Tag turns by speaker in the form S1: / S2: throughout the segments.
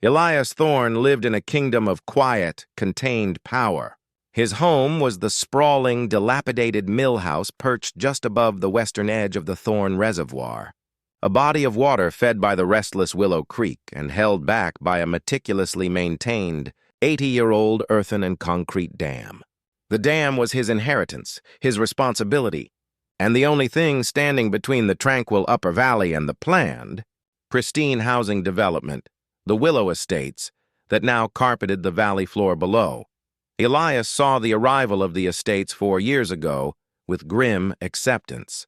S1: Elias Thorne lived in a kingdom of quiet, contained power. His home was the sprawling, dilapidated mill house perched just above the western edge of the Thorne Reservoir, a body of water fed by the restless Willow Creek and held back by a meticulously maintained 80-year-old earthen and concrete dam. The dam was his inheritance, his responsibility, and the only thing standing between the tranquil upper valley and the planned, pristine housing development, the Willow Estates, that now carpeted the valley floor below. Elias saw the arrival of the estates 4 years ago with grim acceptance.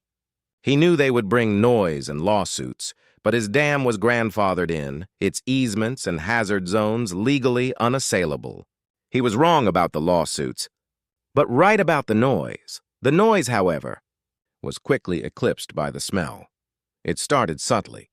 S1: He knew they would bring noise and lawsuits, but his dam was grandfathered in, its easements and hazard zones legally unassailable. He was wrong about the lawsuits, but right about the noise. The noise, however, was quickly eclipsed by the smell. It started subtly.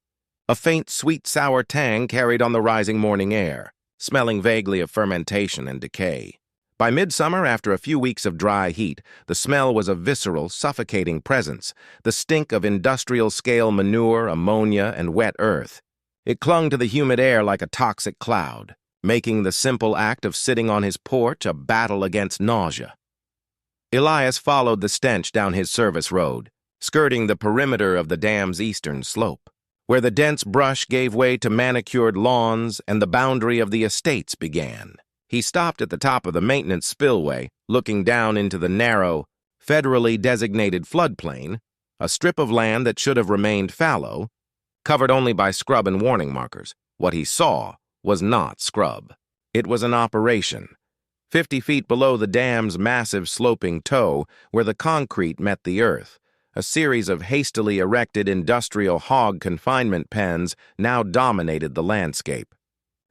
S1: A faint, sweet-sour tang carried on the rising morning air, smelling vaguely of fermentation and decay. By midsummer, after a few weeks of dry heat, the smell was a visceral, suffocating presence, the stink of industrial-scale manure, ammonia, and wet earth. It clung to the humid air like a toxic cloud, making the simple act of sitting on his porch a battle against nausea. Elias followed the stench down his service road, skirting the perimeter of the dam's eastern slope, where the dense brush gave way to manicured lawns and the boundary of the estates began. He stopped at the top of the maintenance spillway, looking down into the narrow, federally designated floodplain, a strip of land that should have remained fallow, covered only by scrub and warning markers. What he saw was not scrub. It was an operation. 50 feet below the dam's massive sloping toe, where the concrete met the earth, a series of hastily erected industrial hog confinement pens now dominated the landscape.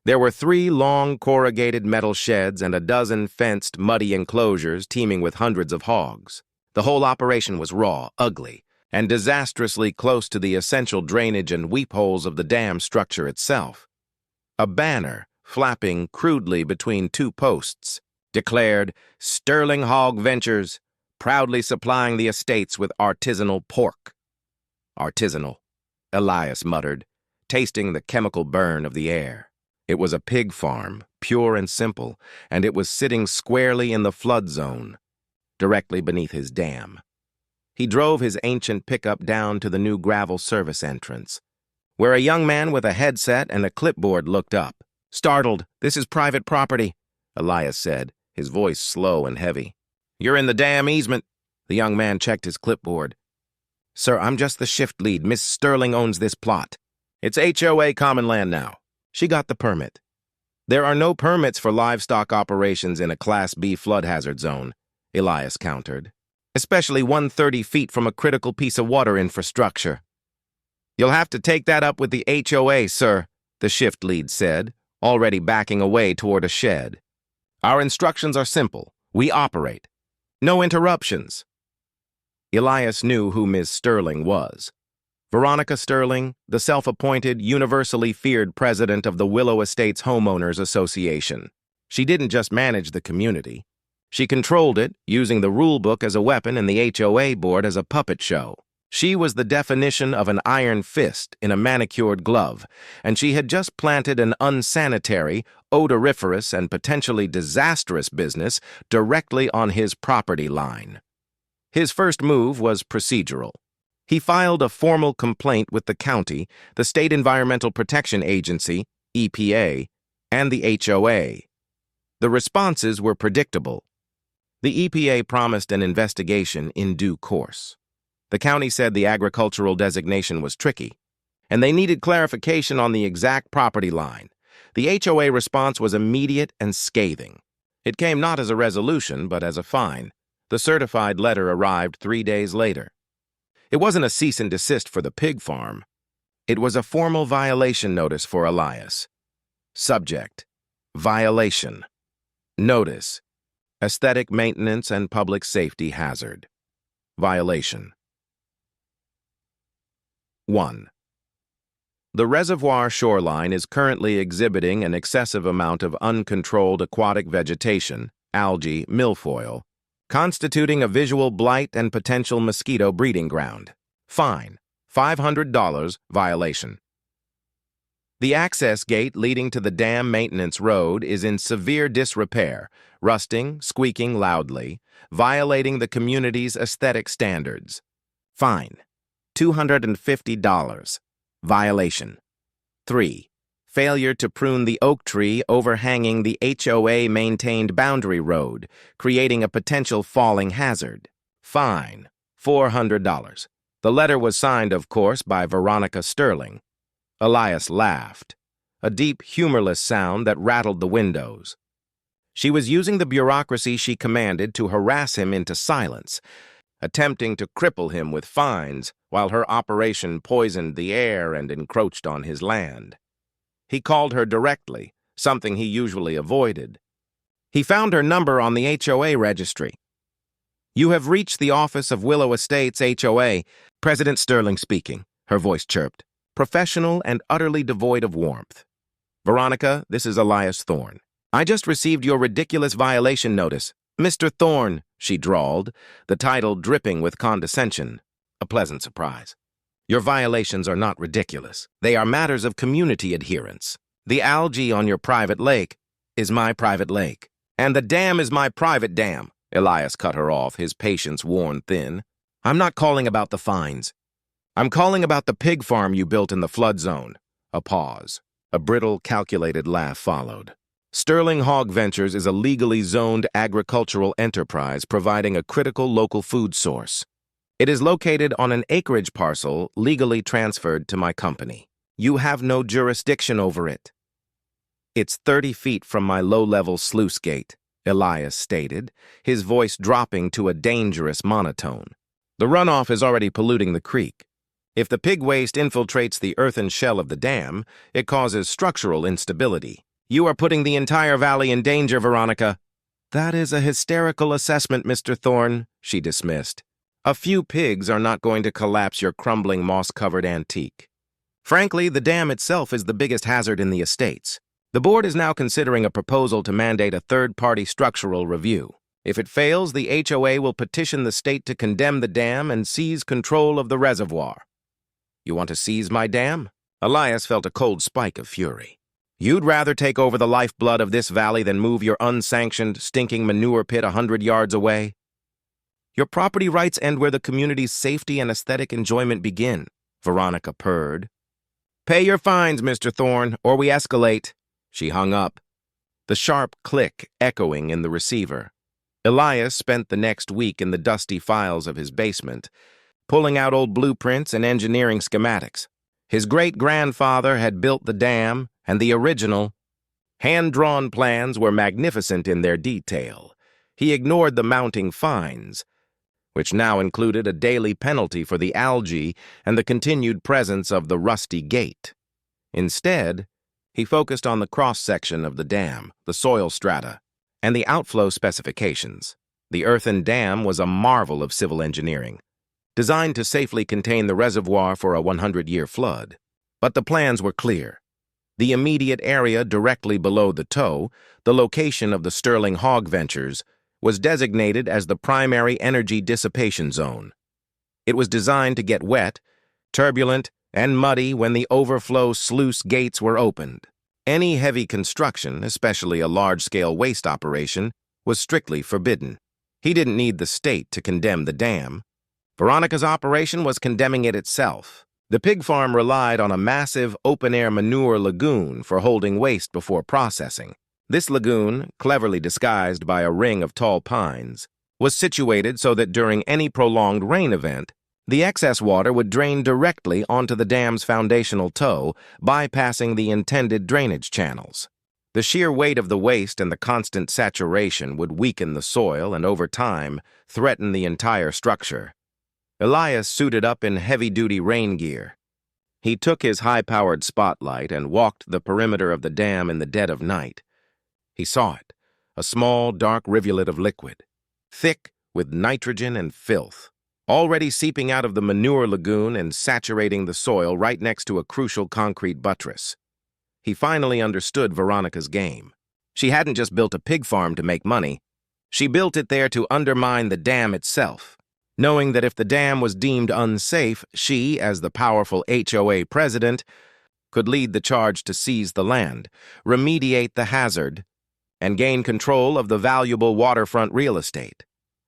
S1: There were 3 long corrugated metal sheds and a dozen fenced, muddy enclosures teeming with hundreds of hogs. The whole operation was raw, ugly, and disastrously close to the essential drainage and weep holes of the dam structure itself. A banner, flapping crudely between 2 posts, declared Sterling Hog Ventures, proudly supplying the estates with artisanal pork. Artisanal, Elias muttered, tasting the chemical burn of the air. It was a pig farm, pure and simple, and it was sitting squarely in the flood zone, directly beneath his dam. He drove his ancient pickup down to the new gravel service entrance, where a young man with a headset and a clipboard looked up. Startled, "This is private property," Elias said, his voice slow and heavy. "You're in the dam easement." The young man checked his clipboard. "Sir, I'm just the shift lead. Miss Sterling owns this plot. It's HOA common land now. She got the permit." "There are no permits for livestock operations in a Class B flood hazard zone," Elias countered, "especially 130 feet from a critical piece of water infrastructure." "You'll have to take that up with the HOA, sir," the shift lead said, already backing away toward a shed. "Our instructions are simple. We operate. No interruptions." Elias knew who Ms. Sterling was. Veronica Sterling, the self-appointed, universally feared president of the Willow Estates Homeowners Association. She didn't just manage the community. She controlled it, using the rule book as a weapon and the HOA board as a puppet show. She was the definition of an iron fist in a manicured glove, and she had just planted an unsanitary, odoriferous, and potentially disastrous business directly on his property line. His first move was procedural. He filed a formal complaint with the county, the State Environmental Protection Agency, EPA, and the HOA. The responses were predictable. The EPA promised an investigation in due course. The county said the agricultural designation was tricky, and they needed clarification on the exact property line. The HOA response was immediate and scathing. It came not as a resolution, but as a fine. The certified letter arrived 3 days later. It wasn't a cease and desist for the pig farm. It was a formal violation notice for Elias. Subject: violation. Notice: aesthetic maintenance and public safety hazard. Violation. 1. The reservoir shoreline is currently exhibiting an excessive amount of uncontrolled aquatic vegetation, algae, milfoil, constituting a visual blight and potential mosquito breeding ground. Fine: $500, violation. The access gate leading to the dam maintenance road is in severe disrepair, rusting, squeaking loudly, violating the community's aesthetic standards. Fine. $250. Violation. 3. Failure to prune the oak tree overhanging the HOA-maintained boundary road, creating a potential falling hazard. Fine. $400. The letter was signed, of course, by Veronica Sterling. Elias laughed, a deep, humorless sound that rattled the windows. She was using the bureaucracy she commanded to harass him into silence, attempting to cripple him with fines while her operation poisoned the air and encroached on his land. He called her directly, something he usually avoided. He found her number on the HOA registry. "You have reached the office of Willow Estates HOA, President Sterling speaking," her voice chirped, professional and utterly devoid of warmth. "Veronica, this is Elias Thorne. I just received your ridiculous violation notice." "Mr. Thorne," she drawled, the title dripping with condescension, a pleasant surprise. "Your violations are not ridiculous. They are matters of community adherence. The algae on your private lake is my private lake, and the dam is my private dam." Elias cut her off, his patience worn thin. "I'm not calling about the fines. I'm calling about the pig farm you built in the flood zone." A pause. A brittle, calculated laugh followed. "Sterling Hog Ventures is a legally zoned agricultural enterprise providing a critical local food source. It is located on an acreage parcel legally transferred to my company. You have no jurisdiction over it. It's 30 feet from my low-level sluice gate," Elias stated, his voice dropping to a dangerous monotone. "The runoff is already polluting the creek. If the pig waste infiltrates the earthen shell of the dam, it causes structural instability. You are putting the entire valley in danger, Veronica." "That is a hysterical assessment, Mr. Thorne," she dismissed. "A few pigs are not going to collapse your crumbling moss-covered antique. Frankly, the dam itself is the biggest hazard in the estates. The board is now considering a proposal to mandate a third-party structural review. If it fails, the HOA will petition the state to condemn the dam and seize control of the reservoir." "You want to seize my dam?" Elias felt a cold spike of fury. "You'd rather take over the lifeblood of this valley than move your unsanctioned, stinking manure pit 100 yards away? Your property rights end where the community's safety and aesthetic enjoyment begin," Veronica purred. "Pay your fines, Mr. Thorne, or we escalate." She hung up, the sharp click echoing in the receiver. Elias spent the next week in the dusty files of his basement, pulling out old blueprints and engineering schematics. His great-grandfather had built the dam, and the original, hand-drawn plans were magnificent in their detail. He ignored the mounting fines, which now included a daily penalty for the algae and the continued presence of the rusty gate. Instead, he focused on the cross-section of the dam, the soil strata, and the outflow specifications. The earthen dam was a marvel of civil engineering, designed to safely contain the reservoir for a 100-year flood. But the plans were clear. The immediate area directly below the toe, the location of the Sterling Hog Ventures, was designated as the primary energy dissipation zone. It was designed to get wet, turbulent, and muddy when the overflow sluice gates were opened. Any heavy construction, especially a large-scale waste operation, was strictly forbidden. He didn't need the state to condemn the dam. Veronica's operation was condemning it itself. The pig farm relied on a massive open-air manure lagoon for holding waste before processing. This lagoon, cleverly disguised by a ring of tall pines, was situated so that during any prolonged rain event, the excess water would drain directly onto the dam's foundational toe, bypassing the intended drainage channels. The sheer weight of the waste and the constant saturation would weaken the soil and, over time, threaten the entire structure. Elias suited up in heavy-duty rain gear. He took his high-powered spotlight and walked the perimeter of the dam in the dead of night. He saw it, a small, dark rivulet of liquid, thick with nitrogen and filth, already seeping out of the manure lagoon and saturating the soil right next to a crucial concrete buttress. He finally understood Veronica's game. She hadn't just built a pig farm to make money. She built it there to undermine the dam itself, knowing that if the dam was deemed unsafe, she, as the powerful HOA president, could lead the charge to seize the land, remediate the hazard, and gain control of the valuable waterfront real estate.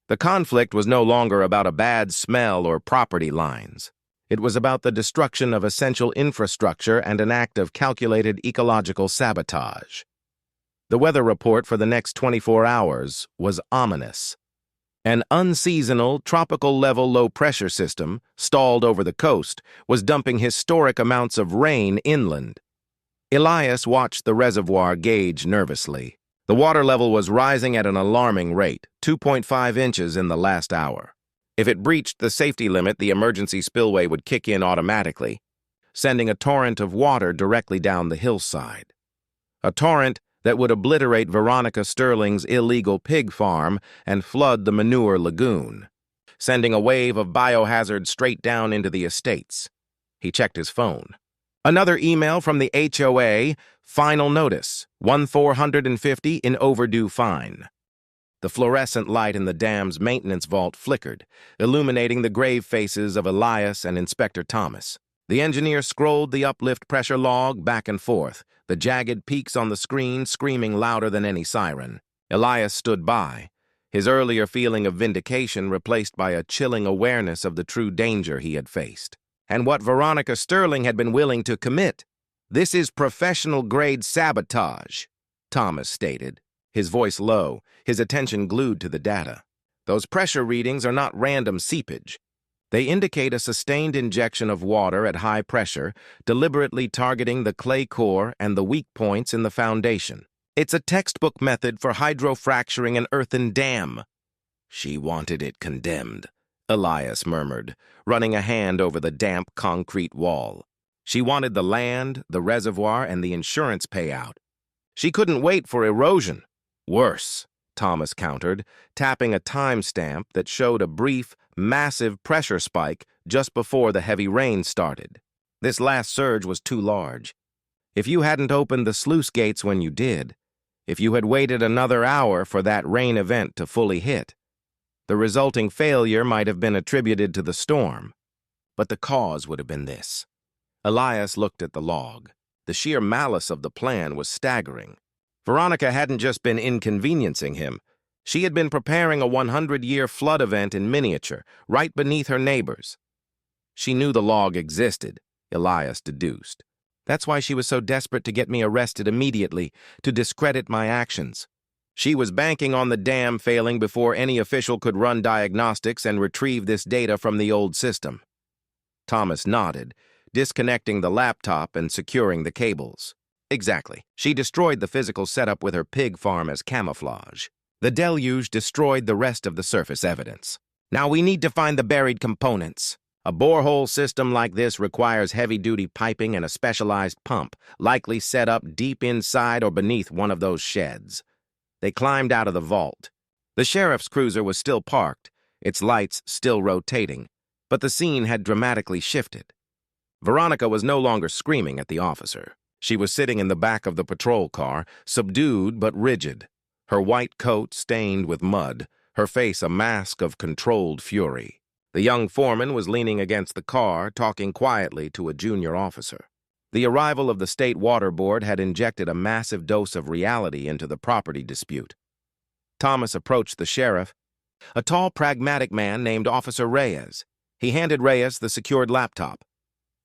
S1: The conflict was no longer about a bad smell or property lines. It was about the destruction of essential infrastructure and an act of calculated ecological sabotage. The weather report for the next 24 hours was ominous. An unseasonal, tropical-level low-pressure system, stalled over the coast, was dumping historic amounts of rain inland. Elias watched the reservoir gauge nervously. The water level was rising at an alarming rate, 2.5 inches in the last hour. If it breached the safety limit, the emergency spillway would kick in automatically, sending a torrent of water directly down the hillside. A torrent that would obliterate Veronica Sterling's illegal pig farm and flood the manure lagoon, sending a wave of biohazard straight down into the estates. He checked his phone. Another email from the HOA, final notice, 1,450 in overdue fine. The fluorescent light in the dam's maintenance vault flickered, illuminating the grave faces of Elias and Inspector Thomas. The engineer scrolled the uplift pressure log back and forth, the jagged peaks on the screen screaming louder than any siren. Elias stood by, his earlier feeling of vindication replaced by a chilling awareness of the true danger he had faced, and what Veronica Sterling had been willing to commit. "This is professional-grade sabotage," Thomas stated, his voice low, his attention glued to the data. "Those pressure readings are not random seepage. They indicate a sustained injection of water at high pressure, deliberately targeting the clay core and the weak points in the foundation. It's a textbook method for hydrofracturing an earthen dam." "She wanted it condemned," Elias murmured, running a hand over the damp concrete wall. "She wanted the land, the reservoir, and the insurance payout. She couldn't wait for erosion." "Worse," Thomas countered, tapping a timestamp that showed a brief, massive pressure spike just before the heavy rain started. "This last surge was too large. If you hadn't opened the sluice gates when you did, if you had waited another hour for that rain event to fully hit, the resulting failure might have been attributed to the storm. But the cause would have been this." Elias looked at the log. The sheer malice of the plan was staggering. Veronica hadn't just been inconveniencing him. She had been preparing a 100-year flood event in miniature, right beneath her neighbors. She knew the log existed, Elias deduced. That's why she was so desperate to get me arrested immediately, to discredit my actions. She was banking on the dam failing before any official could run diagnostics and retrieve this data from the old system. Thomas nodded, disconnecting the laptop and securing the cables. Exactly. She destroyed the physical setup with her pig farm as camouflage. The deluge destroyed the rest of the surface evidence. Now we need to find the buried components. A borehole system like this requires heavy-duty piping and a specialized pump, likely set up deep inside or beneath one of those sheds. They climbed out of the vault. The sheriff's cruiser was still parked, its lights still rotating, but the scene had dramatically shifted. Veronica was no longer screaming at the officer. She was sitting in the back of the patrol car, subdued but rigid, her white coat stained with mud, her face a mask of controlled fury. The young foreman was leaning against the car, talking quietly to a junior officer. The arrival of the State Water Board had injected a massive dose of reality into the property dispute. Thomas approached the sheriff, a tall, pragmatic man named Officer Reyes. He handed Reyes the secured laptop.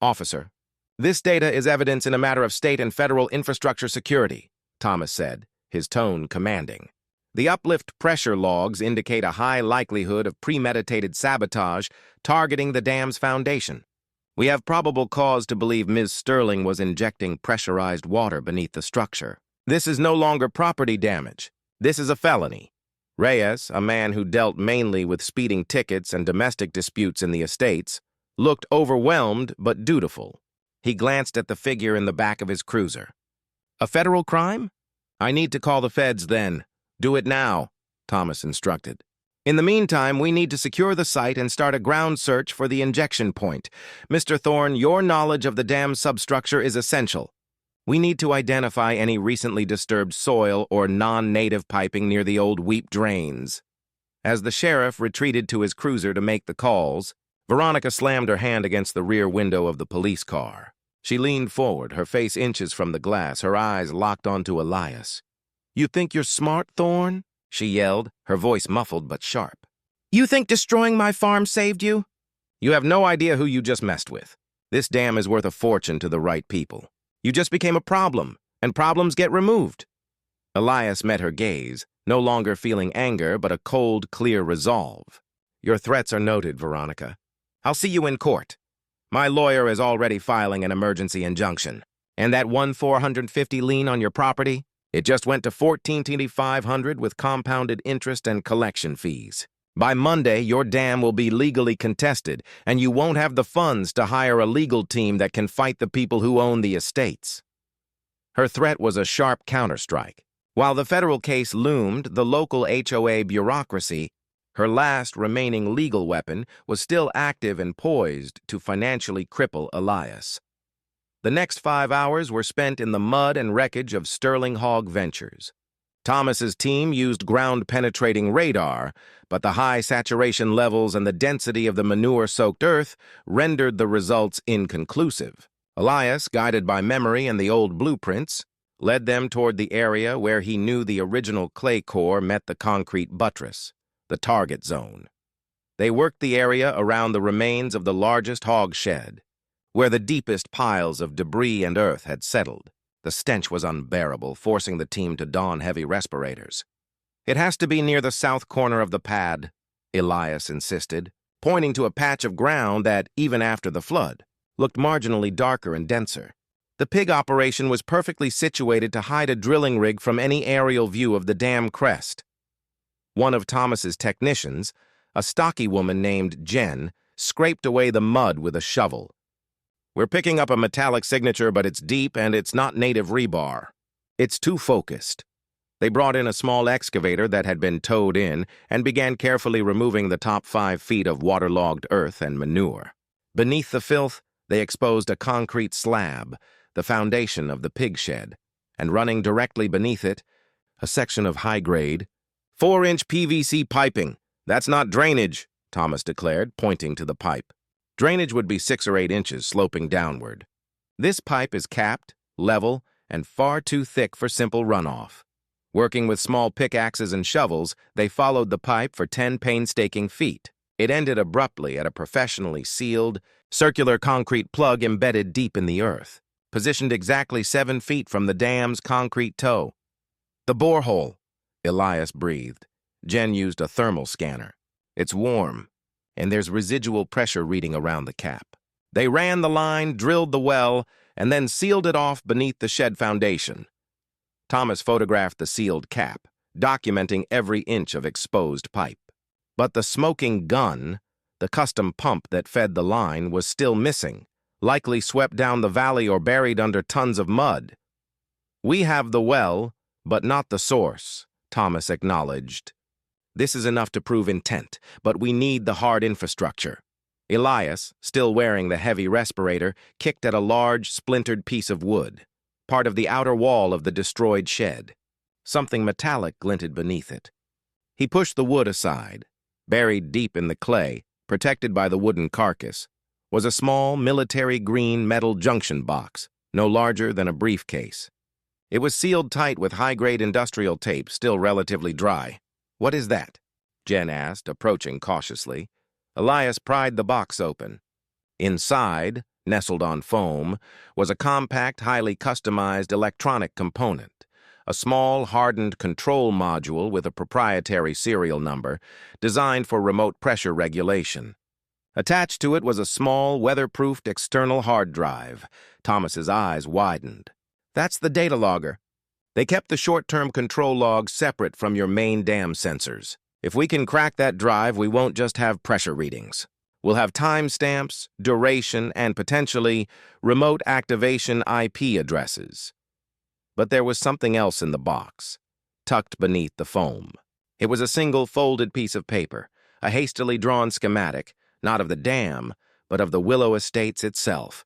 S1: "Officer, this data is evidence in a matter of state and federal infrastructure security," Thomas said, his tone commanding. "The uplift pressure logs indicate a high likelihood of premeditated sabotage targeting the dam's foundation. We have probable cause to believe Ms. Sterling was injecting pressurized water beneath the structure. This is no longer property damage. This is a felony." Reyes, a man who dealt mainly with speeding tickets and domestic disputes in the estates, looked overwhelmed but dutiful. He glanced at the figure in the back of his cruiser. "A federal crime? I need to call the feds then. Do it now," Thomas instructed. "In the meantime, we need to secure the site and start a ground search for the injection point. Mr. Thorne, your knowledge of the dam substructure is essential. We need to identify any recently disturbed soil or non-native piping near the old weep drains." As the sheriff retreated to his cruiser to make the calls, Veronica slammed her hand against the rear window of the police car. She leaned forward, her face inches from the glass, her eyes locked onto Elias. "You think you're smart, Thorne?" she yelled, her voice muffled but sharp. "You think destroying my farm saved you? You have no idea who you just messed with. This dam is worth a fortune to the right people. You just became a problem, and problems get removed." Elias met her gaze, no longer feeling anger but a cold, clear resolve. "Your threats are noted, Veronica. I'll see you in court. My lawyer is already filing an emergency injunction. And that 1,450 lien on your property? It just went to 14,500 with compounded interest and collection fees. By Monday, your dam will be legally contested, and you won't have the funds to hire a legal team that can fight the people who own the estates." Her threat was a sharp counterstrike. While the federal case loomed, the local HOA bureaucracy, her last remaining legal weapon, was still active and poised to financially cripple Elias. The next 5 hours were spent in the mud and wreckage of Sterling Hog Ventures. Thomas's team used ground-penetrating radar, but the high saturation levels and the density of the manure-soaked earth rendered the results inconclusive. Elias, guided by memory and the old blueprints, led them toward the area where he knew the original clay core met the concrete buttress, the target zone. They worked the area around the remains of the largest hog shed, where the deepest piles of debris and earth had settled. The stench was unbearable, forcing the team to don heavy respirators. "It has to be near the south corner of the pad," Elias insisted, pointing to a patch of ground that, even after the flood, looked marginally darker and denser. The pig operation was perfectly situated to hide a drilling rig from any aerial view of the dam crest. One of Thomas's technicians, a stocky woman named Jen, scraped away the mud with a shovel. "We're picking up a metallic signature, but it's deep and it's not native rebar. It's too focused." They brought in a small excavator that had been towed in and began carefully removing the top 5 feet of waterlogged earth and manure. Beneath the filth, they exposed a concrete slab, the foundation of the pig shed, and running directly beneath it, a section of high-grade, 4-inch PVC piping. "That's not drainage," Thomas declared, pointing to the pipe. Drainage would be 6 or 8 inches, sloping downward. "This pipe is capped, level, and far too thick for simple runoff." Working with small pickaxes and shovels, they followed the pipe for 10 painstaking feet. It ended abruptly at a professionally sealed, circular concrete plug embedded deep in the earth, positioned exactly 7 feet from the dam's concrete toe. "The borehole," Elias breathed. Jen used a thermal scanner. "It's warm, and there's residual pressure reading around the cap." They ran the line, drilled the well, and then sealed it off beneath the shed foundation. Thomas photographed the sealed cap, documenting every inch of exposed pipe. But the smoking gun, the custom pump that fed the line, was still missing, likely swept down the valley or buried under tons of mud. "We have the well, but not the source," Thomas acknowledged. "This is enough to prove intent, but we need the hard infrastructure." Elias, still wearing the heavy respirator, kicked at a large, splintered piece of wood, part of the outer wall of the destroyed shed. Something metallic glinted beneath it. He pushed the wood aside. Buried deep in the clay, protected by the wooden carcass, was a small, military green metal junction box, no larger than a briefcase. It was sealed tight with high-grade industrial tape, still relatively dry. "What is that?" Jen asked, approaching cautiously. Elias pried the box open. Inside, nestled on foam, was a compact, highly customized electronic component, a small, hardened control module with a proprietary serial number designed for remote pressure regulation. Attached to it was a small, weatherproofed external hard drive. Thomas's eyes widened. "That's the data logger. They kept the short-term control logs separate from your main dam sensors. If we can crack that drive, we won't just have pressure readings. We'll have timestamps, duration, and potentially remote activation IP addresses." But there was something else in the box, tucked beneath the foam. It was a single folded piece of paper, a hastily drawn schematic, not of the dam, but of the Willow Estates itself.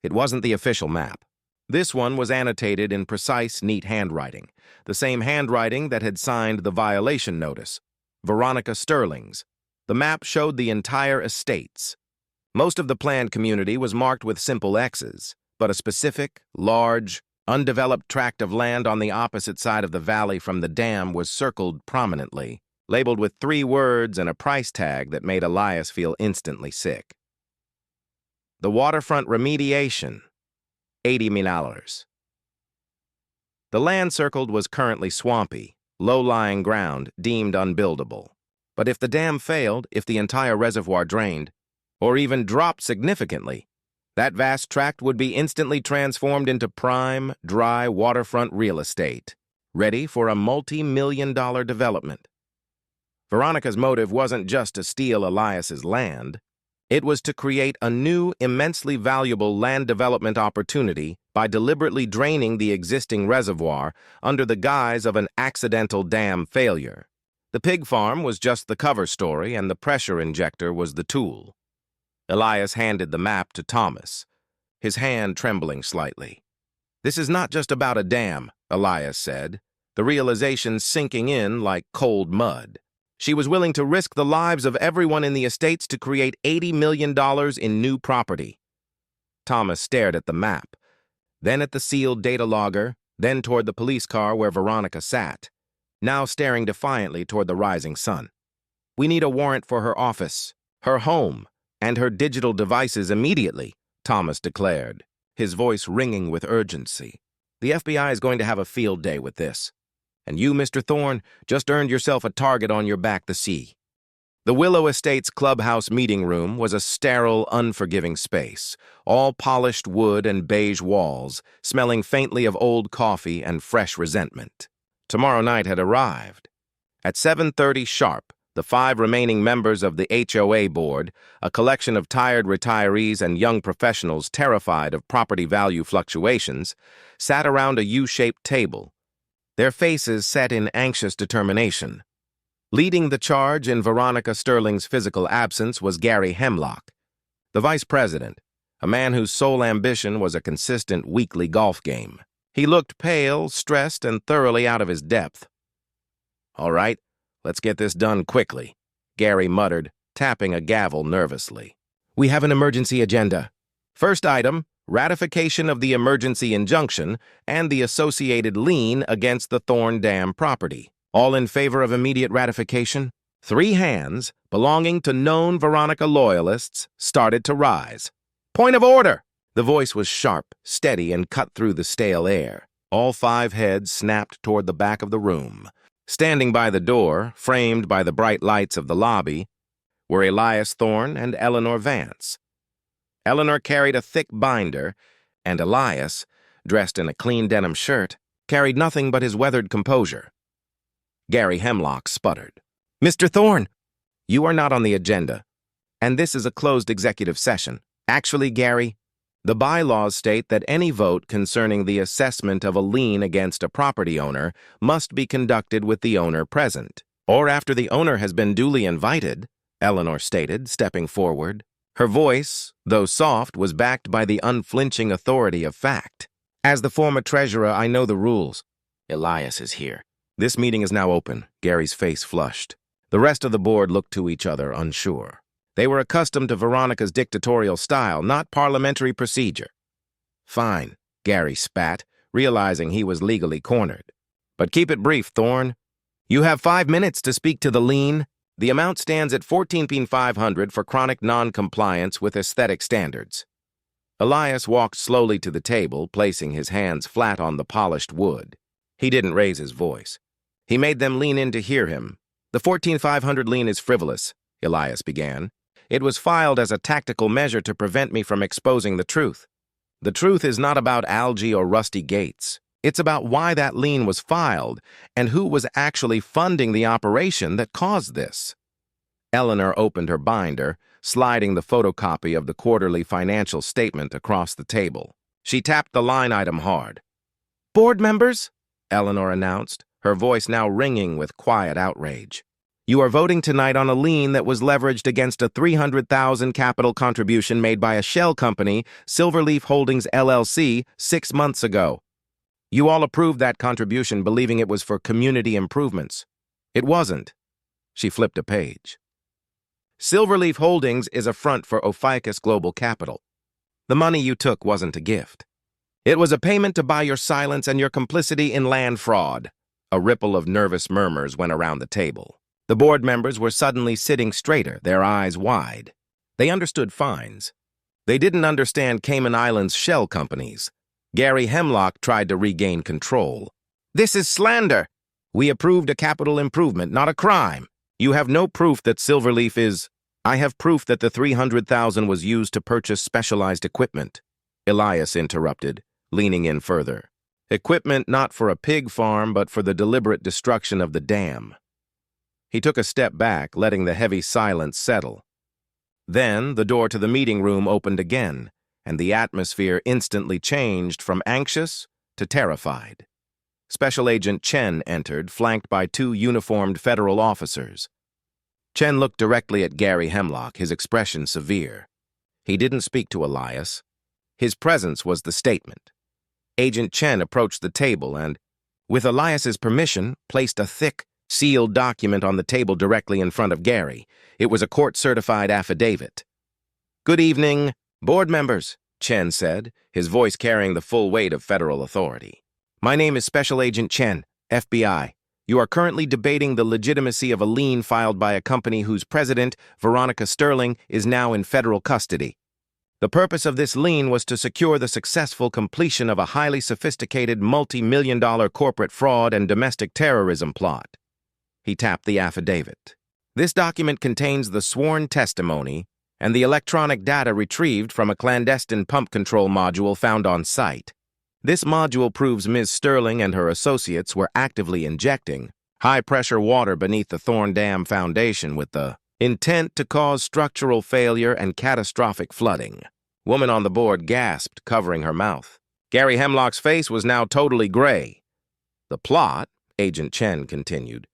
S1: It wasn't the official map. This one was annotated in precise, neat handwriting, the same handwriting that had signed the violation notice, Veronica Sterling's. The map showed the entire estates. Most of the planned community was marked with simple X's, but a specific, large, undeveloped tract of land on the opposite side of the valley from the dam was circled prominently, labeled with 3 words and a price tag that made Elias feel instantly sick. The waterfront remediation, $80 million. The land circled was currently swampy, low-lying ground deemed unbuildable. But if the dam failed, if the entire reservoir drained, or even dropped significantly, that vast tract would be instantly transformed into prime, dry waterfront real estate, ready for a multi-million-dollar development. Veronica's motive wasn't just to steal Elias's land. It was to create a new, immensely valuable land development opportunity by deliberately draining the existing reservoir under the guise of an accidental dam failure. The pig farm was just the cover story, and the pressure injector was the tool. Elias handed the map to Thomas, his hand trembling slightly. "This is not just about a dam," Elias said, the realization sinking in like cold mud. She was willing to risk the lives of everyone in the estates to create $80 million in new property. Thomas stared at the map, then at the sealed data logger, then toward the police car where Veronica sat, now staring defiantly toward the rising sun. "We need a warrant for her office, her home, and her digital devices immediately," Thomas declared, his voice ringing with urgency. "The FBI is going to have a field day with this. And you, Mr. Thorne, just earned yourself a target on your back to see." The Willow Estates clubhouse meeting room was a sterile, unforgiving space, all polished wood and beige walls, smelling faintly of old coffee and fresh resentment. Tomorrow night had arrived. At 7:30 sharp, the 5 remaining members of the HOA board, a collection of tired retirees and young professionals terrified of property value fluctuations, sat around a U-shaped table, their faces set in anxious determination. Leading the charge in Veronica Sterling's physical absence was Gary Hemlock, the vice president, a man whose sole ambition was a consistent weekly golf game. He looked pale, stressed, and thoroughly out of his depth. "All right, let's get this done quickly," Gary muttered, tapping a gavel nervously. "We have an emergency agenda. First item, ratification of the emergency injunction and the associated lien against the Thorn Dam property. All in favor of immediate ratification?" 3 hands, belonging to known Veronica loyalists, started to rise. "Point of order!" The voice was sharp, steady, and cut through the stale air. All 5 heads snapped toward the back of the room. Standing by the door, framed by the bright lights of the lobby, were Elias Thorne and Eleanor Vance. Eleanor carried a thick binder, and Elias, dressed in a clean denim shirt, carried nothing but his weathered composure. Gary Hemlock sputtered. "Mr. Thorne, you are not on the agenda, and this is a closed executive session. Actually, Gary, the bylaws state that any vote concerning the assessment of a lien against a property owner must be conducted with the owner present, or after the owner has been duly invited," Eleanor stated, stepping forward. Her voice, though soft, was backed by the unflinching authority of fact. "As the former treasurer, I know the rules. Elias is here." "This meeting is now open." Gary's face flushed. The rest of the board looked to each other, unsure. They were accustomed to Veronica's dictatorial style, not parliamentary procedure. "Fine," Gary spat, realizing he was legally cornered. "But keep it brief, Thorne. You have 5 minutes to speak to the lien. The amount stands at $14,500 for chronic non-compliance with aesthetic standards." Elias walked slowly to the table, placing his hands flat on the polished wood. He didn't raise his voice. He made them lean in to hear him. "The $14,500 lien is frivolous," Elias began. "It was filed as a tactical measure to prevent me from exposing the truth. The truth is not about algae or rusty gates. It's about why that lien was filed and who was actually funding the operation that caused this." Eleanor opened her binder, sliding the photocopy of the quarterly financial statement across the table. She tapped the line item hard. "Board members," Eleanor announced, her voice now ringing with quiet outrage. "You are voting tonight on a lien that was leveraged against a $300,000 capital contribution made by a shell company, Silverleaf Holdings LLC, 6 months ago. You all approved that contribution believing it was for community improvements. It wasn't." She flipped a page. "Silverleaf Holdings is a front for Ophiuchus Global Capital. The money you took wasn't a gift. It was a payment to buy your silence and your complicity in land fraud. A ripple of nervous murmurs went around the table. The board members were suddenly sitting straighter, their eyes wide. They understood fines. They didn't understand Cayman Islands shell companies. Gary Hemlock tried to regain control. "This is slander. We approved a capital improvement, not a crime. You have no proof that Silverleaf is—" "I have proof that the $300,000 was used to purchase specialized equipment," Elias interrupted, leaning in further. "Equipment not for a pig farm, but for the deliberate destruction of the dam." He took a step back, letting the heavy silence settle. Then the door to the meeting room opened again, and the atmosphere instantly changed from anxious to terrified. Special Agent Chen entered, flanked by two uniformed federal officers. Chen looked directly at Gary Hemlock, his expression severe. He didn't speak to Elias. His presence was the statement. Agent Chen approached the table and, with Elias's permission, placed a thick, sealed document on the table directly in front of Gary. It was a court-certified affidavit. "Good evening, board members," Chen said, his voice carrying the full weight of federal authority. "My name is Special Agent Chen, FBI. You are currently debating the legitimacy of a lien filed by a company whose president, Veronica Sterling, is now in federal custody. The purpose of this lien was to secure the successful completion of a highly sophisticated multi-million-dollar corporate fraud and domestic terrorism plot." He tapped the affidavit. "This document contains the sworn testimony and the electronic data retrieved from a clandestine pump control module found on site. This module proves Ms. Sterling and her associates were actively injecting high-pressure water beneath the Thorn Dam foundation with the intent to cause structural failure and catastrophic flooding." Woman on the board gasped, covering her mouth. Gary Hemlock's face was now totally gray. "The plot," Agent Chen continued,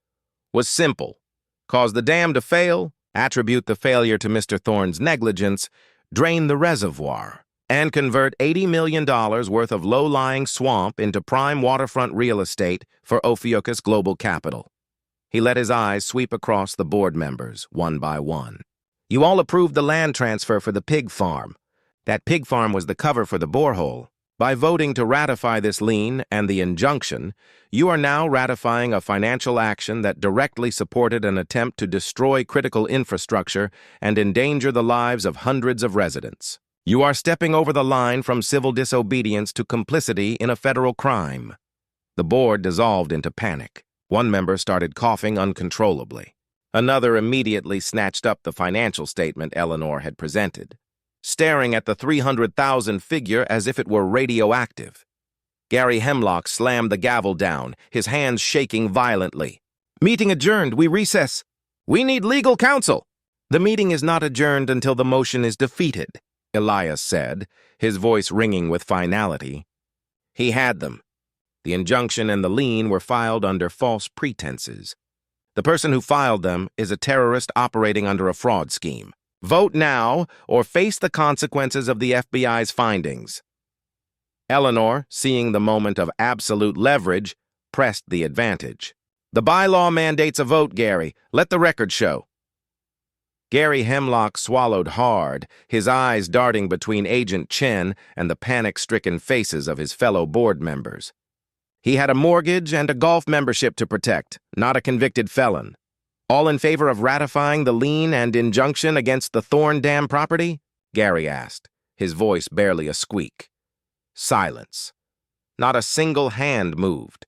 S1: "was simple. Cause the dam to fail, attribute the failure to Mr. Thorne's negligence, drain the reservoir, and convert $80 million worth of low-lying swamp into prime waterfront real estate for Ophiuchus Global Capital." He let his eyes sweep across the board members, one by one. "You all approved the land transfer for the pig farm. That pig farm was the cover for the borehole. By voting to ratify this lien and the injunction, you are now ratifying a financial action that directly supported an attempt to destroy critical infrastructure and endanger the lives of hundreds of residents. You are stepping over the line from civil disobedience to complicity in a federal crime." The board dissolved into panic. One member started coughing uncontrollably. Another immediately snatched up the financial statement Eleanor had presented, staring at the $300,000 figure as if it were radioactive. Gary Hemlock slammed the gavel down, his hands shaking violently. "Meeting adjourned. We recess. We need legal counsel." "The meeting is not adjourned until the motion is defeated," Elias said, his voice ringing with finality. He had them. The injunction and the lien were filed under false pretenses. The person who filed them is a terrorist operating under a fraud scheme. Vote now or face the consequences of the FBI's findings. Eleanor, seeing the moment of absolute leverage, pressed the advantage. "The bylaw mandates a vote, Gary. Let the record show." Gary Hemlock swallowed hard, his eyes darting between Agent Chen and the panic-stricken faces of his fellow board members. He had a mortgage and a golf membership to protect, not a convicted felon. "All in favor of ratifying the lien and injunction against the Thorn Dam property?" Gary asked, his voice barely a squeak. Silence. Not a single hand moved.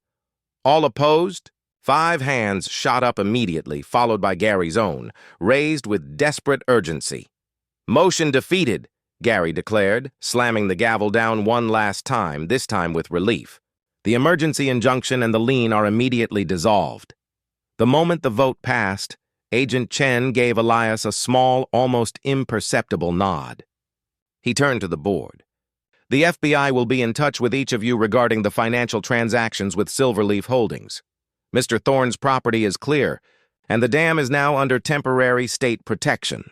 S1: "All opposed?" 5 hands shot up immediately, followed by Gary's own, raised with desperate urgency. "Motion defeated," Gary declared, slamming the gavel down one last time, this time with relief. "The emergency injunction and the lien are immediately dissolved." The moment the vote passed, Agent Chen gave Elias a small, almost imperceptible nod. He turned to the board. "The FBI will be in touch with each of you regarding the financial transactions with Silverleaf Holdings. Mr. Thorne's property is clear, and the dam is now under temporary state protection."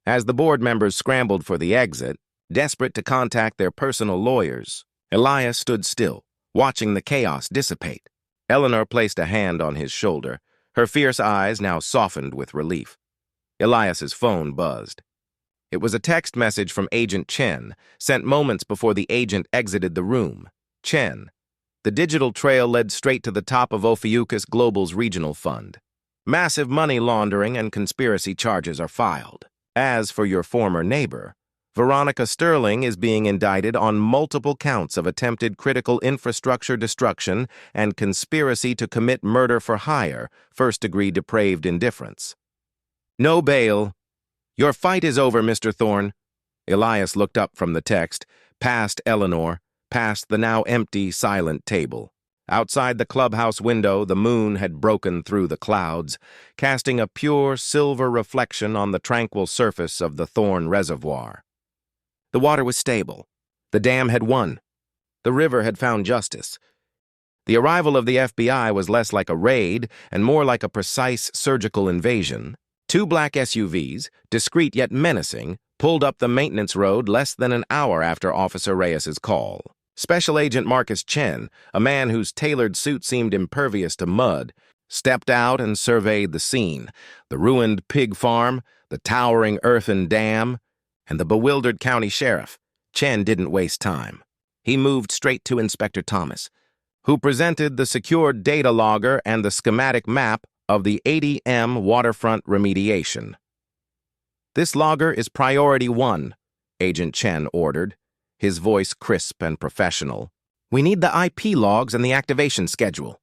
S1: As the board members scrambled for the exit, desperate to contact their personal lawyers, Elias stood still, watching the chaos dissipate. Eleanor placed a hand on his shoulder, her fierce eyes now softened with relief. Elias's phone buzzed. It was a text message from Agent Chen, sent moments before the agent exited the room. Chen. The digital trail led straight to the top of Ophiuchus Global's regional fund. Massive money laundering and conspiracy charges are filed. As for your former neighbor, Veronica Sterling is being indicted on multiple counts of attempted critical infrastructure destruction and conspiracy to commit murder for hire, first-degree depraved indifference. No bail. Your fight is over, Mr. Thorne. Elias looked up from the text, past Eleanor, past the now empty, silent table. Outside the clubhouse window, the moon had broken through the clouds, casting a pure silver reflection on the tranquil surface of the Thorne Reservoir. The water was stable. The dam had won. The river had found justice. The arrival of the FBI was less like a raid and more like a precise surgical invasion. Two black SUVs, discreet yet menacing, pulled up the maintenance road less than an hour after Officer Reyes's call. Special Agent Marcus Chen, a man whose tailored suit seemed impervious to mud, stepped out and surveyed the scene, the ruined pig farm, the towering earthen dam, and the bewildered county sheriff. Chen didn't waste time. He moved straight to Inspector Thomas, who presented the secured data logger and the schematic map of the 80M waterfront remediation. This logger is priority 1, Agent Chen ordered, his voice crisp and professional. We need the IP logs and the activation schedule.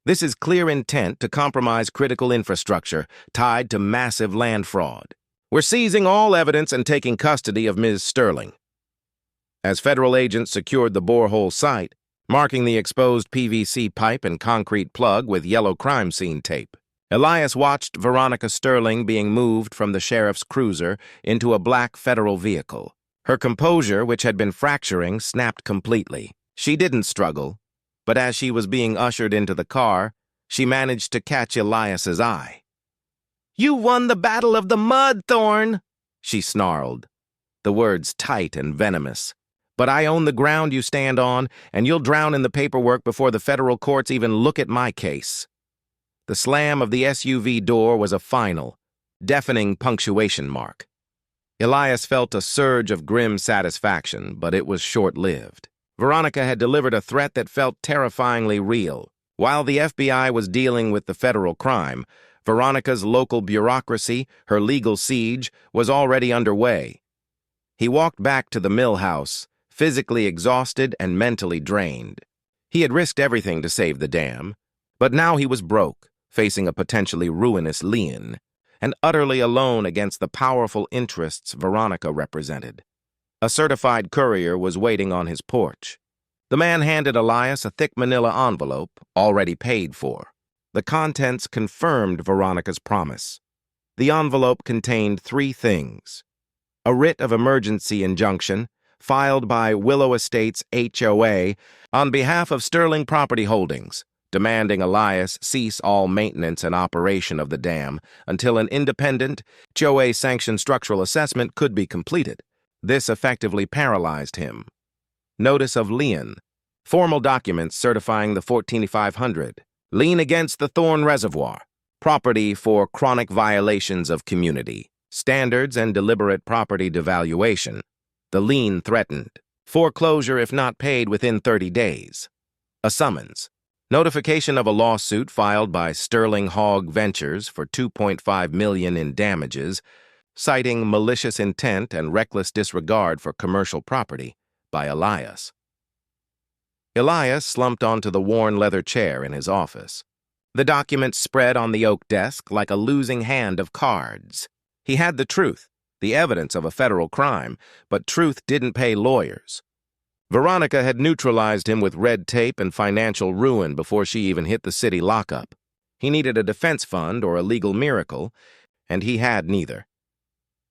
S1: This is clear intent to compromise critical infrastructure tied to massive land fraud. We're seizing all evidence and taking custody of Ms. Sterling. As federal agents secured the borehole site, marking the exposed PVC pipe and concrete plug with yellow crime scene tape, Elias watched Veronica Sterling being moved from the sheriff's cruiser into a black federal vehicle. Her composure, which had been fracturing, snapped completely. She didn't struggle, but as she was being ushered into the car, she managed to catch Elias's eye. "You won the Battle of the Mud, Thorne," she snarled, the words tight and venomous. "But I own the ground you stand on, and you'll drown in the paperwork before the federal courts even look at my case." The slam of the SUV door was a final, deafening punctuation mark. Elias felt a surge of grim satisfaction, but it was short-lived. Veronica had delivered a threat that felt terrifyingly real. While the FBI was dealing with the federal crime, Veronica's local bureaucracy, her legal siege, was already underway. He walked back to the mill house, physically exhausted and mentally drained. He had risked everything to save the dam, but now he was broke, facing a potentially ruinous lien, and utterly alone against the powerful interests Veronica represented. A certified courier was waiting on his porch. The man handed Elias a thick manila envelope, already paid for. The contents confirmed Veronica's promise. The envelope contained 3 things: a writ of emergency injunction, filed by Willow Estates HOA on behalf of Sterling Property Holdings, demanding Elias cease all maintenance and operation of the dam until an independent, HOA-sanctioned structural assessment could be completed. This effectively paralyzed him. Notice of lien. Formal documents certifying the 14,500. Lien against the Thorne Reservoir. Property for chronic violations of community. Standards and deliberate property devaluation. The lien threatened. Foreclosure if not paid within 30 days. A summons. Notification of a lawsuit filed by Sterling Hog Ventures for $2.5 million in damages, citing malicious intent and reckless disregard for commercial property by Elias. Elias slumped onto the worn leather chair in his office. The documents spread on the oak desk like a losing hand of cards. He had the truth, the evidence of a federal crime, but truth didn't pay lawyers. Veronica had neutralized him with red tape and financial ruin before she even hit the city lockup. He needed a defense fund or a legal miracle, and he had neither.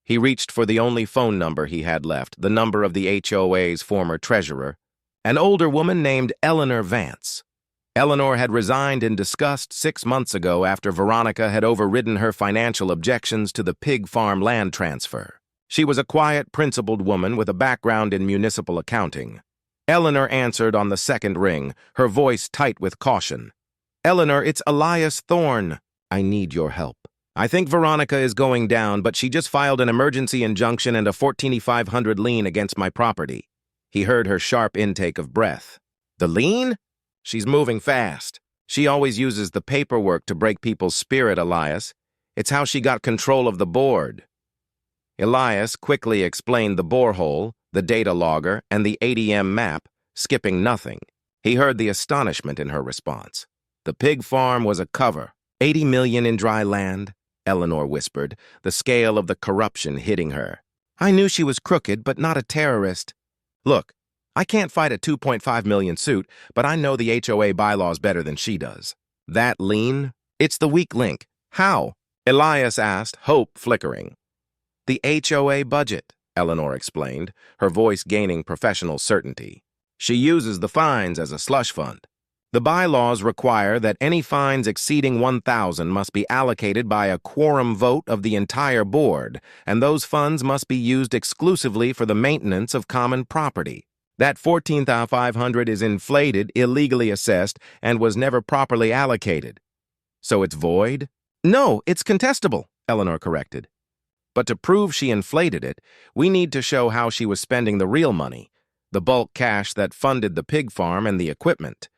S1: He reached for the only phone number he had left, the number of the HOA's former treasurer, an older woman named Eleanor Vance. Eleanor had resigned in disgust 6 months ago after Veronica had overridden her financial objections to the pig farm land transfer. She was a quiet, principled woman with a background in municipal accounting. Eleanor answered on the second ring, her voice tight with caution. "Eleanor, it's Elias Thorne. I need your help." I think Veronica is going down, but she just filed an emergency injunction and a 14,500 lien against my property. He heard her sharp intake of breath. The lien? She's moving fast. She always uses the paperwork to break people's spirit, Elias. It's how she got control of the board. Elias quickly explained the borehole, the data logger, and the ADM map, skipping nothing. He heard the astonishment in her response. The pig farm was a cover. 80 million in dry land, Eleanor whispered, the scale of the corruption hitting her. I knew she was crooked, but not a terrorist. Look, I can't fight a 2.5 million suit, but I know the HOA bylaws better than she does. That lien? It's the weak link. How? Elias asked, hope flickering. The HOA budget, Eleanor explained, her voice gaining professional certainty. She uses the fines as a slush fund. The bylaws require that any fines exceeding 1,000 must be allocated by a quorum vote of the entire board, and those funds must be used exclusively for the maintenance of common property. That 14,500 is inflated, illegally assessed, and was never properly allocated. So it's void? No, it's contestable, Eleanor corrected. But to prove she inflated it, we need to show how she was spending the real money, the bulk cash that funded the pig farm and the equipment.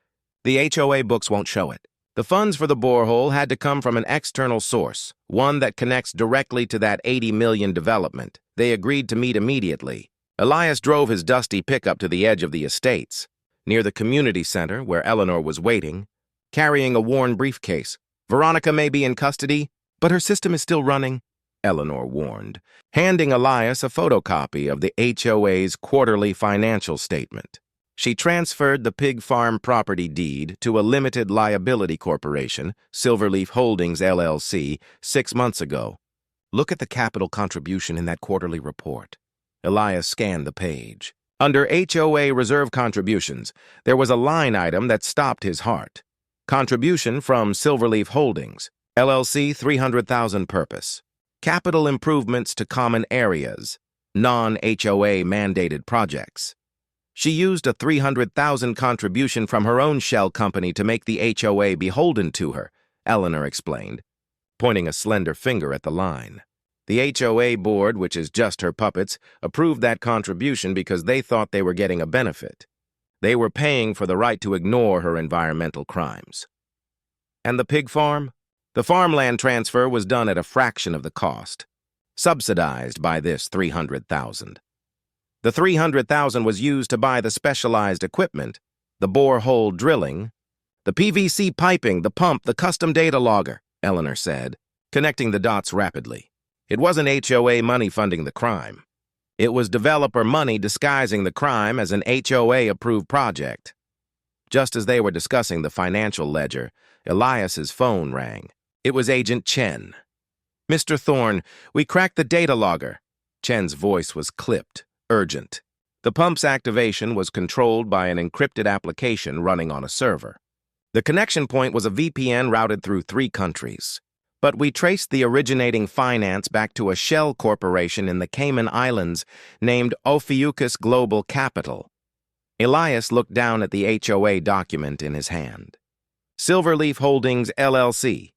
S1: The HOA books won't show it. The funds for the borehole had to come from an external source, one that connects directly to that 80 million development. They agreed to meet immediately. Elias drove his dusty pickup to the edge of the estates, near the community center where Eleanor was waiting, carrying a worn briefcase. Veronica may be in custody, but her system is still running, Eleanor warned, handing Elias a photocopy of the HOA's quarterly financial statement. She transferred the pig farm property deed to a limited liability corporation, Silverleaf Holdings, LLC, 6 months ago. Look at the capital contribution in that quarterly report. Elias scanned the page. Under HOA reserve contributions, there was a line item that stopped his heart. Contribution from Silverleaf Holdings, LLC, 300,000 purpose. Capital improvements to common areas, non-HOA mandated projects. She used a 300,000 contribution from her own shell company to make the HOA beholden to her, Eleanor explained, pointing a slender finger at the line. The HOA board, which is just her puppets, approved that contribution because they thought they were getting a benefit. They were paying for the right to ignore her environmental crimes. And the pig farm? The farmland transfer was done at a fraction of the cost, subsidized by this 300,000. The 300,000 was used to buy the specialized equipment, the borehole drilling, the PVC piping, the pump, the custom data logger, Eleanor said, connecting the dots rapidly. It wasn't HOA money funding the crime. It was developer money disguising the crime as an HOA-approved project. Just as they were discussing the financial ledger, Elias's phone rang. It was Agent Chen. Mr. Thorne, we cracked the data logger. Chen's voice was clipped, urgent. The pump's activation was controlled by an encrypted application running on a server. The connection point was a VPN routed through 3 countries. But we traced the originating finance back to a shell corporation in the Cayman Islands named Ophiuchus Global Capital. Elias looked down at the HOA document in his hand. Silverleaf Holdings, LLC.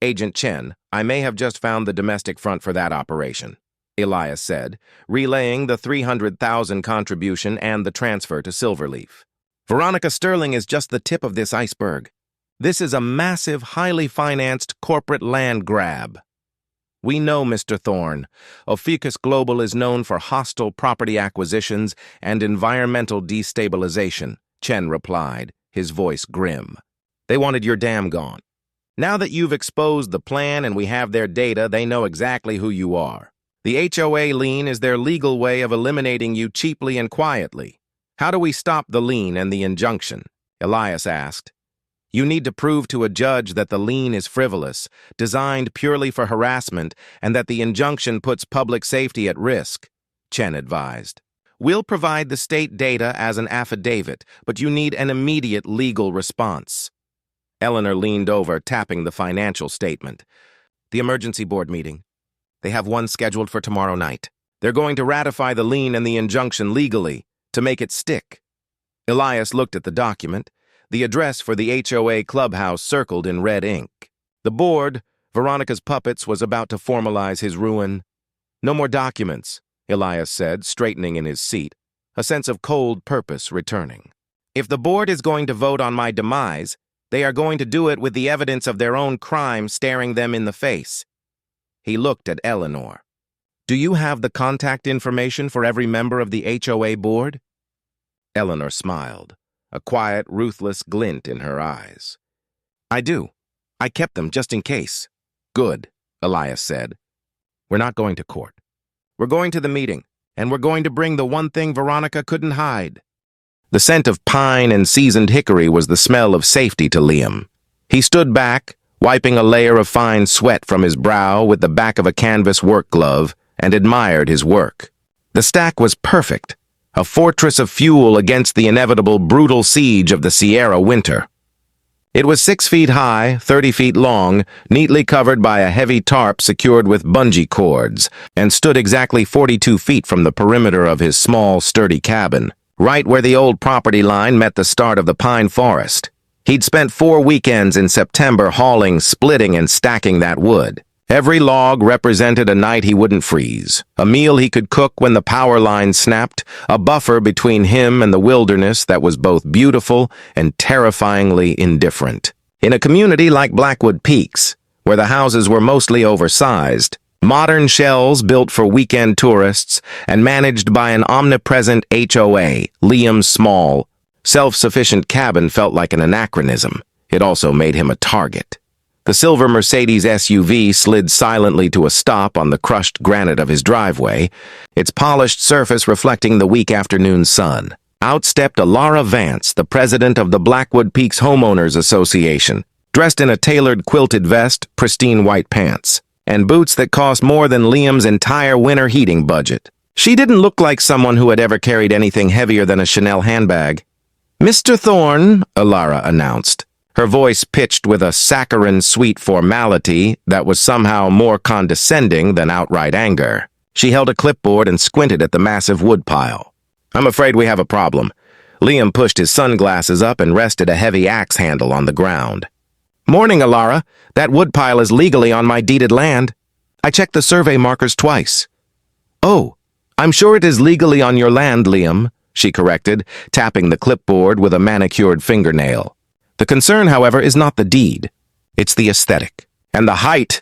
S1: Agent Chen, I may have just found the domestic front for that operation, Elias said, relaying the 300,000 contribution and the transfer to Silverleaf. Veronica Sterling is just the tip of this iceberg. This is a massive, highly financed corporate land grab. We know, Mr. Thorne. Ophiuchus Global is known for hostile property acquisitions and environmental destabilization, Chen replied, his voice grim. They wanted your dam gone. Now that you've exposed the plan and we have their data, they know exactly who you are. The HOA lien is their legal way of eliminating you cheaply and quietly. How do we stop the lien and the injunction? Elias asked. You need to prove to a judge that the lien is frivolous, designed purely for harassment, and that the injunction puts public safety at risk, Chen advised. We'll provide the state data as an affidavit, but you need an immediate legal response. Eleanor leaned over, tapping the financial statement. The emergency board meeting. They have one scheduled for tomorrow night. They're going to ratify the lien and the injunction legally, to make it stick. Elias looked at the document, the address for the HOA clubhouse circled in red ink. The board, Veronica's puppets was about to formalize his ruin. "No more documents," Elias said, straightening in his seat, a sense of cold purpose returning. "If the board is going to vote on my demise, they are going to do it with the evidence of their own crime staring them in the face." He looked at Eleanor. "Do you have the contact information for every member of the HOA board?" Eleanor smiled, a quiet, ruthless glint in her eyes. "I do. I kept them just in case." "Good," Elias said. "We're not going to court. We're going to the meeting, and we're going to bring the one thing Veronica couldn't hide." The scent of pine and seasoned hickory was the smell of safety to Liam. He stood back, wiping a layer of fine sweat from his brow with the back of a canvas work glove, and admired his work. The stack was perfect, a fortress of fuel against the inevitable brutal siege of the Sierra winter. It was 6 feet high, 30 feet long, neatly covered by a heavy tarp secured with bungee cords, and stood exactly 42 feet from the perimeter of his small, sturdy cabin, right where the old property line met the start of the pine forest. He'd spent 4 weekends in September hauling, splitting, and stacking that wood. Every log represented a night he wouldn't freeze, a meal he could cook when the power line snapped, a buffer between him and the wilderness that was both beautiful and terrifyingly indifferent. In a community like Blackwood Peaks, where the houses were mostly oversized, modern shells built for weekend tourists and managed by an omnipresent HOA, Liam's small, self-sufficient cabin felt like an anachronism. It also made him a target. The silver Mercedes SUV slid silently to a stop on the crushed granite of his driveway, its polished surface reflecting the weak afternoon sun. Out stepped Alara Vance, the president of the Blackwood Peaks Homeowners Association, dressed in a tailored quilted vest, pristine white pants, and boots that cost more than Liam's entire winter heating budget. She didn't look like someone who had ever carried anything heavier than a Chanel handbag. "Mr. Thorne," Alara announced, her voice pitched with a saccharine-sweet formality that was somehow more condescending than outright anger. She held a clipboard and squinted at the massive woodpile. "I'm afraid we have a problem." Liam pushed his sunglasses up and rested a heavy axe handle on the ground. "Morning, Alara. That woodpile is legally on my deeded land. I checked the survey markers twice." "Oh, I'm sure it is legally on your land, Liam," she corrected, tapping the clipboard with a manicured fingernail. "The concern, however, is not the deed. It's the aesthetic. And the height."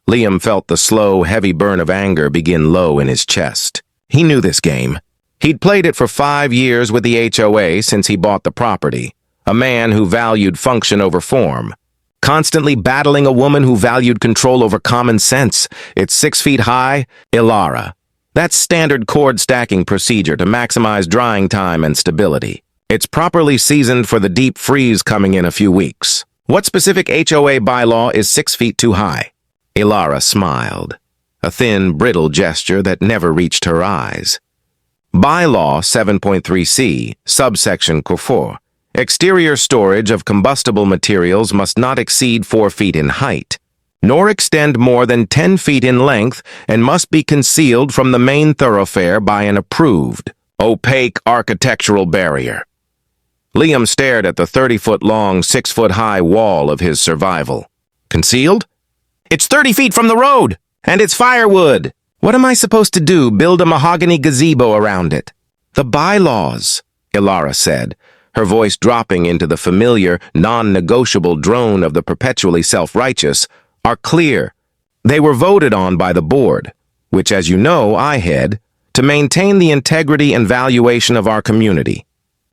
S1: Liam felt the slow, heavy burn of anger begin low in his chest. He knew this game. He'd played it for 5 years with the HOA since he bought the property. A man who valued function over form. Constantly battling a woman who valued control over common sense. It's 6 feet high, Ilara. That's standard cord stacking procedure to maximize drying time and stability. It's properly seasoned for the deep freeze coming in a few weeks. What specific HOA bylaw is 6 feet too high? Ilara smiled, a thin, brittle gesture that never reached her eyes. Bylaw 7.3c, subsection Q4. Exterior storage of combustible materials must not exceed 4 feet in height, nor extend more than 10 feet in length, and must be concealed from the main thoroughfare by an approved, opaque architectural barrier. Liam stared at the 30-foot-long, 6-foot-high wall of his survival. "Concealed? It's 30 feet from the road, and it's firewood. What am I supposed to do, build a mahogany gazebo around it?" "The bylaws," Ilara said, her voice dropping into the familiar, non-negotiable drone of the perpetually self-righteous, "are clear. They were voted on by the board, which, as you know, I head, to maintain the integrity and valuation of our community.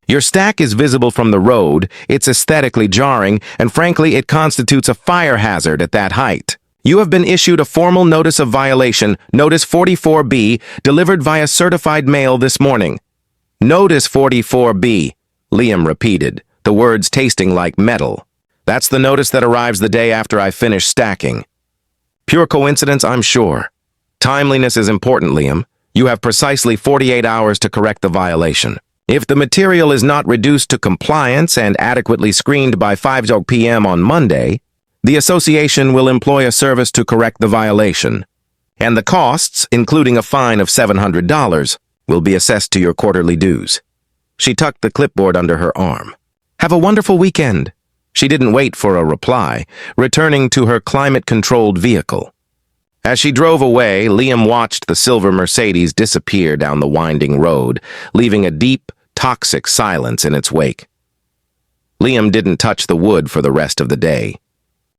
S1: Your stack is visible from the road, it's aesthetically jarring, and frankly, it constitutes a fire hazard at that height. You have been issued a formal notice of violation, Notice 44B, delivered via certified mail this morning." "Notice 44B," Liam repeated, the words tasting like metal. "That's the notice that arrives the day after I finish stacking." "Pure coincidence, I'm sure. Timeliness is important, Liam. You have precisely 48 hours to correct the violation. If the material is not reduced to compliance and adequately screened by 5 p.m. on Monday, the association will employ a service to correct the violation, and the costs, including a fine of $700, will be assessed to your quarterly dues." She tucked the clipboard under her arm. "Have a wonderful weekend," She didn't wait for a reply, returning to her climate-controlled vehicle. As she drove away, Liam watched the silver Mercedes disappear down the winding road, leaving a deep, toxic silence in its wake. Liam didn't touch the wood for the rest of the day.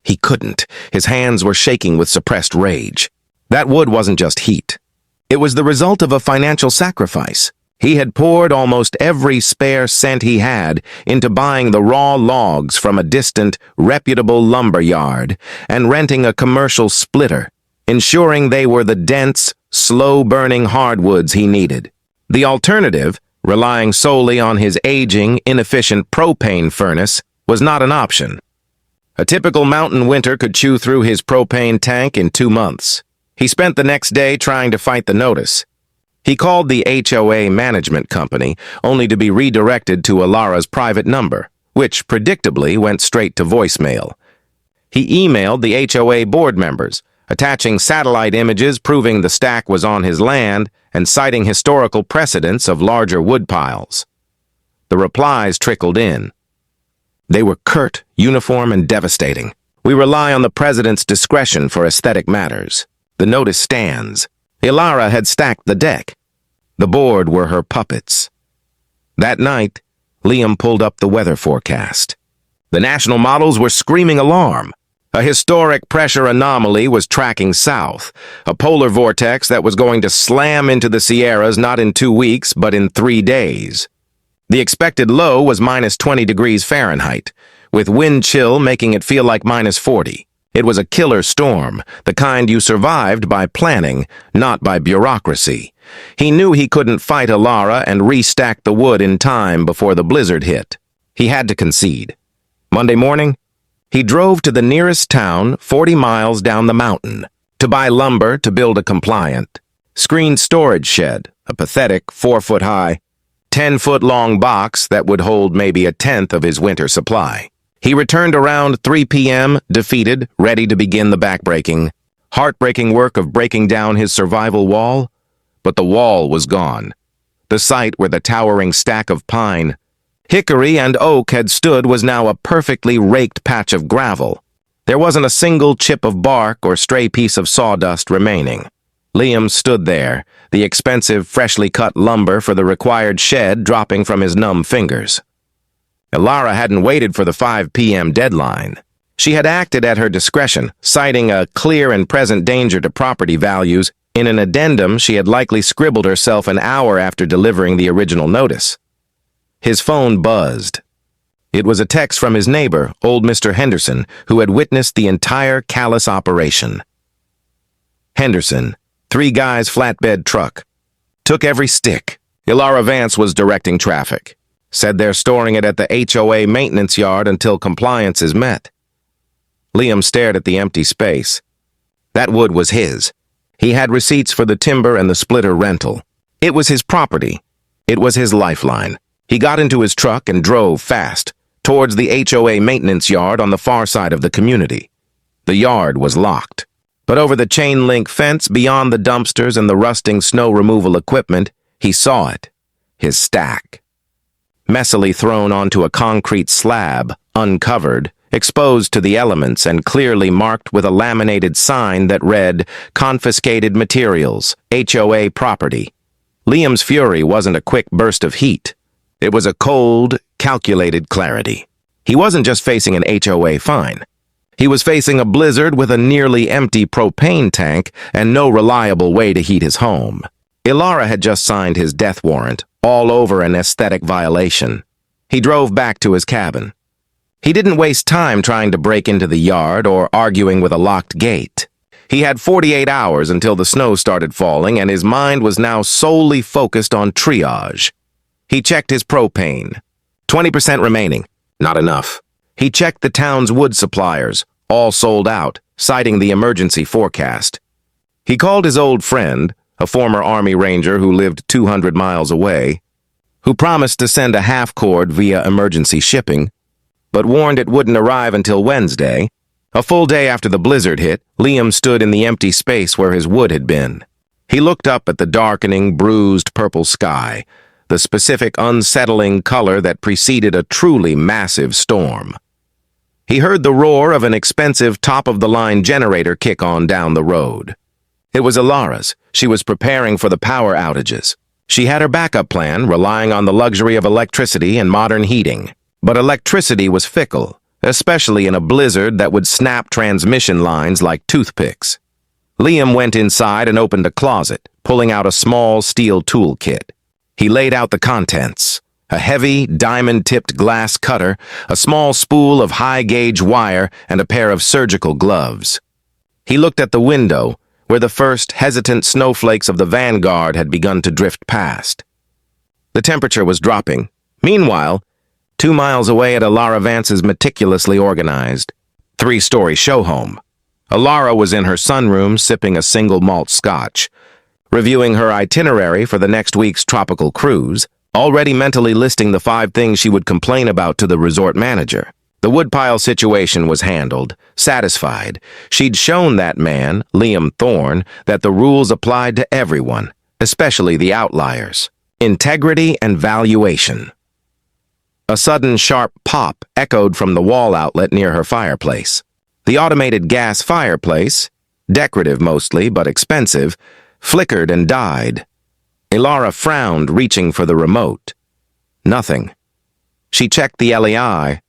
S1: He couldn't. His hands were shaking with suppressed rage. That wood wasn't just heat. It was the result of a financial sacrifice. He had poured almost every spare cent he had into buying the raw logs from a distant, reputable lumber yard and renting a commercial splitter, ensuring they were the dense, slow-burning hardwoods he needed. The alternative, relying solely on his aging, inefficient propane furnace, was not an option. A typical mountain winter could chew through his propane tank in 2 months. He spent the next day trying to fight the notice. He called the HOA management company, only to be redirected to Alara's private number, which predictably went straight to voicemail. He emailed the HOA board members, attaching satellite images proving the stack was on his land and citing historical precedents of larger wood piles. The replies trickled in. They were curt, uniform, and devastating. We rely on the president's discretion for aesthetic matters. The notice stands. Alara had stacked the deck. The board were her puppets. That night, Liam pulled up the weather forecast. The national models were screaming alarm. A historic pressure anomaly was tracking south, a polar vortex that was going to slam into the Sierras not in 2 weeks, but in 3 days. The expected low was -20 degrees Fahrenheit, with wind chill making it feel like -40. It was a killer storm, the kind you survived by planning, not by bureaucracy. He knew he couldn't fight Alara and restack the wood in time before the blizzard hit. He had to concede. Monday morning, he drove to the nearest town 40 miles down the mountain to buy lumber to build a compliant, screened storage shed, a pathetic 4-foot-high, 10-foot-long box that would hold maybe a tenth of his winter supply. He returned around 3 p.m., defeated, ready to begin the backbreaking, heartbreaking work of breaking down his survival wall. But the wall was gone. The site where the towering stack of pine, hickory, and oak had stood was now a perfectly raked patch of gravel. There wasn't a single chip of bark or stray piece of sawdust remaining. Liam stood there, the expensive, freshly cut lumber for the required shed dropping from his numb fingers. Alara hadn't waited for the 5 p.m. deadline. She had acted at her discretion, citing a clear and present danger to property values. In an addendum she had likely scribbled herself an hour after delivering the original notice. His phone buzzed. It was a text from his neighbor, old Mr. Henderson, who had witnessed the entire callous operation. Henderson, 3 guys flatbed truck. Took every stick. Alara Vance was directing traffic. Said they're storing it at the HOA maintenance yard until compliance is met. Liam stared at the empty space. That wood was his. He had receipts for the timber and the splitter rental. It was his property. It was his lifeline. He got into his truck and drove fast, towards the HOA maintenance yard on the far side of the community. The yard was locked. But over the chain-link fence beyond the dumpsters and the rusting snow removal equipment, he saw it. His stack. Messily thrown onto a concrete slab, uncovered, exposed to the elements and clearly marked with a laminated sign that read, "Confiscated Materials, HOA Property." Liam's fury wasn't a quick burst of heat. It was a cold, calculated clarity. He wasn't just facing an HOA fine. He was facing a blizzard with a nearly empty propane tank and no reliable way to heat his home. Alara had just signed his death warrant, all over an aesthetic violation. He drove back to his cabin. He didn't waste time trying to break into the yard or arguing with a locked gate. He had 48 hours until the snow started falling, and his mind was now solely focused on triage. He checked his propane. 20% remaining. Not enough. He checked the town's wood suppliers, all sold out, citing the emergency forecast. He called his old friend, a former Army Ranger who lived 200 miles away, who promised to send a half-cord via emergency shipping, but warned it wouldn't arrive until Wednesday. A full day after the blizzard hit, Liam stood in the empty space where his wood had been. He looked up at the darkening, bruised purple sky, the specific unsettling color that preceded a truly massive storm. He heard the roar of an expensive top-of-the-line generator kick on down the road. It was Ilara's. She was preparing for the power outages. She had her backup plan, relying on the luxury of electricity and modern heating. But electricity was fickle, especially in a blizzard that would snap transmission lines like toothpicks. Liam went inside and opened a closet, pulling out a small steel toolkit. He laid out the contents: a heavy, diamond-tipped glass cutter, a small spool of high-gauge wire, and a pair of surgical gloves. He looked at the window, where the first hesitant snowflakes of the vanguard had begun to drift past. The temperature was dropping. Meanwhile, 2 miles away at Ilara Vance's meticulously organized, 3-story show home, Ilara was in her sunroom sipping a single malt scotch, reviewing her itinerary for the next week's tropical cruise, already mentally listing the 5 things she would complain about to the resort manager. The woodpile situation was handled. Satisfied, she'd shown that man, Liam Thorne, that the rules applied to everyone, especially the outliers. Integrity and valuation. A sudden sharp pop echoed from the wall outlet near her fireplace. The automated gas fireplace, decorative mostly but expensive, flickered and died. Ilara frowned, reaching for the remote. Nothing. She checked the LEI,